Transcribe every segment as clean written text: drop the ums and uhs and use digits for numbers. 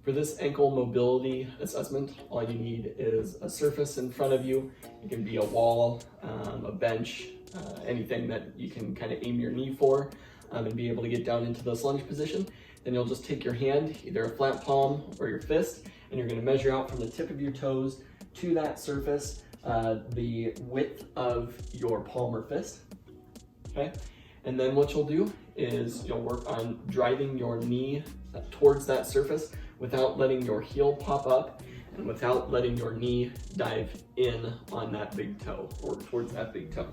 For this ankle mobility assessment, all you need is a surface in front of you. It can be a wall, a bench, anything that you can kind of aim your knee for and be able to get down into this lunge position. Then you'll just take your hand, either a flat palm or your fist, and you're going to measure out from the tip of your toes to that surface the width of your palm or fist. Okay, and then what you'll do is you'll work on driving your knee towards that surface without letting your heel pop up and without letting your knee dive in on that big toe or towards that big toe.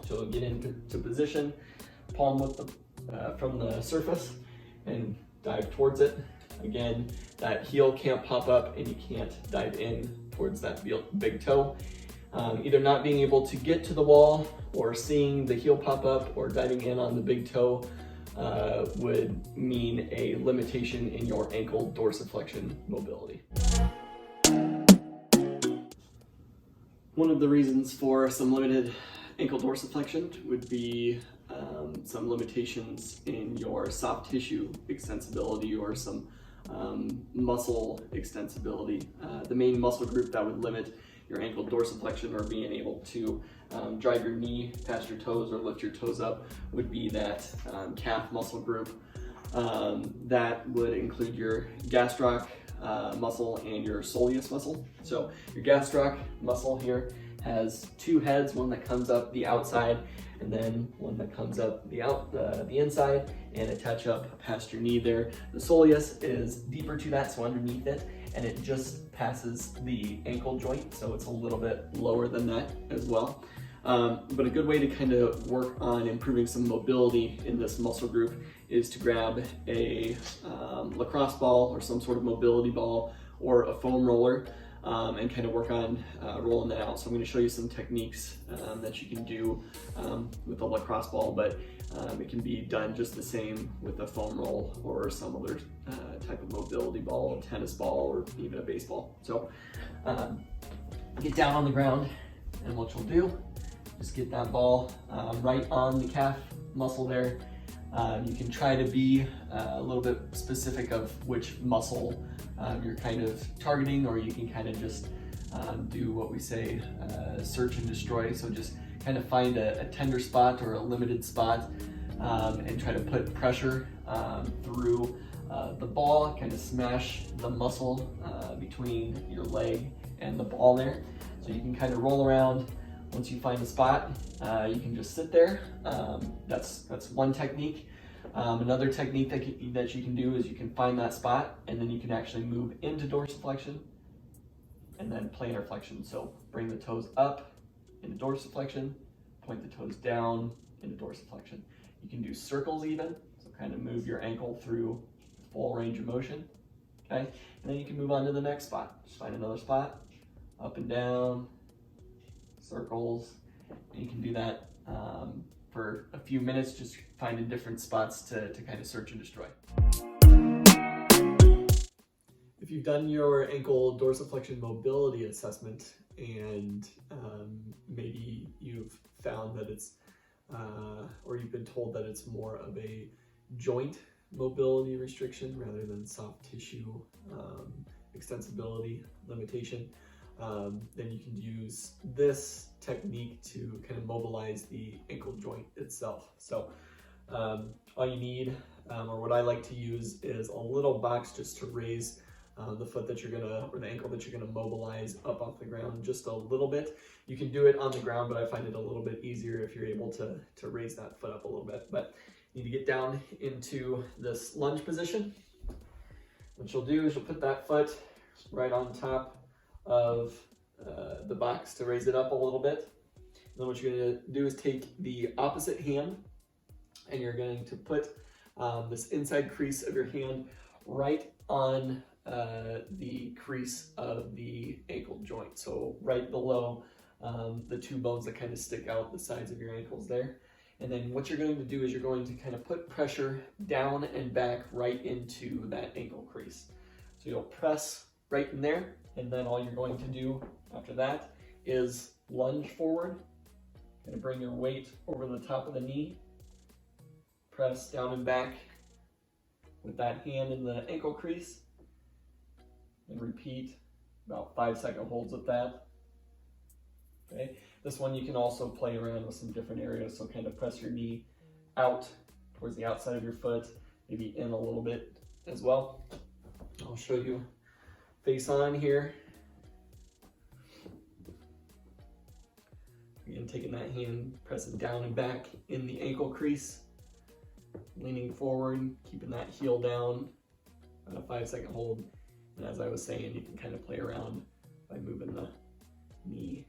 So get into position, palm with from the surface and dive towards it. Again, that heel can't pop up and you can't dive in towards that big toe. Either not being able to get to the wall or seeing the heel pop up or diving in on the big toe would mean a limitation in your ankle dorsiflexion mobility. One of the reasons for some limited ankle dorsiflexion would be some limitations in your soft tissue extensibility or some muscle extensibility. The main muscle group that would limit your ankle dorsiflexion or being able to drive your knee past your toes or lift your toes up would be that calf muscle group. That would include your gastroc muscle and your soleus muscle. So your gastroc muscle here has two heads, one that comes up the outside and then one that comes up the inside and attach up past your knee there. The soleus is deeper to that, so underneath it, and it just passes the ankle joint, so it's a little bit lower than that as well. But a good way to kind of work on improving some mobility in this muscle group is to grab a lacrosse ball or some sort of mobility ball or a foam roller and kind of work on rolling that out. So I'm going to show you some techniques that you can do with a lacrosse ball, but it can be done just the same with a foam roll or some other type of mobility ball, a tennis ball, or even a baseball. So get down on the ground, and what you'll do, just get that ball right on the calf muscle there. You can try to be a little bit specific of which muscle you're kind of targeting, or you can kind of just do what we say search and destroy. So just kind of find a tender spot or a limited spot and try to put pressure through the ball, kind of smash the muscle between your leg and the ball there. So you can kind of roll around. Once you find a spot, you can just sit there. That's one technique. Another technique that you can do is you can find that spot and then you can actually move into dorsiflexion and then plantar flexion. So bring the toes up into dorsiflexion, point the toes down into dorsiflexion. You can do circles even, so kind of move your ankle through full range of motion. Okay, and then you can move on to the next spot. Just find another spot, up and down, circles, and you can do that for a few minutes, just finding different spots to kind of search and destroy. If you've done your ankle dorsiflexion mobility assessment and maybe you've found that it's, or you've been told that it's more of a joint mobility restriction rather than soft tissue extensibility limitation, then you can use this technique to kind of mobilize the ankle joint itself. So all you need, or what I like to use, is a little box just to raise the foot that you're gonna, or the ankle that you're gonna mobilize up off the ground just a little bit. You can do it on the ground, but I find it a little bit easier if you're able to raise that foot up a little bit. But you need to get down into this lunge position. What you'll do is you'll put that foot right on top of the box to raise it up a little bit. And then what you're going to do is take the opposite hand and you're going to put this inside crease of your hand right on the crease of the ankle joint. So right below the two bones that kind of stick out the sides of your ankles there. And then what you're going to do is you're going to kind of put pressure down and back right into that ankle crease. So you'll press right in there, and then all you're going to do after that is lunge forward. Kind of bring your weight over the top of the knee, press down and back with that hand in the ankle crease, and repeat. About 5-second holds with that. Okay. This one you can also play around with some different areas. So kind of press your knee out towards the outside of your foot, maybe in a little bit as well. I'll show you face on here. Again, taking that hand, pressing down and back in the ankle crease, leaning forward, keeping that heel down, about a 5-second hold. And as I was saying, you can kind of play around by moving the knee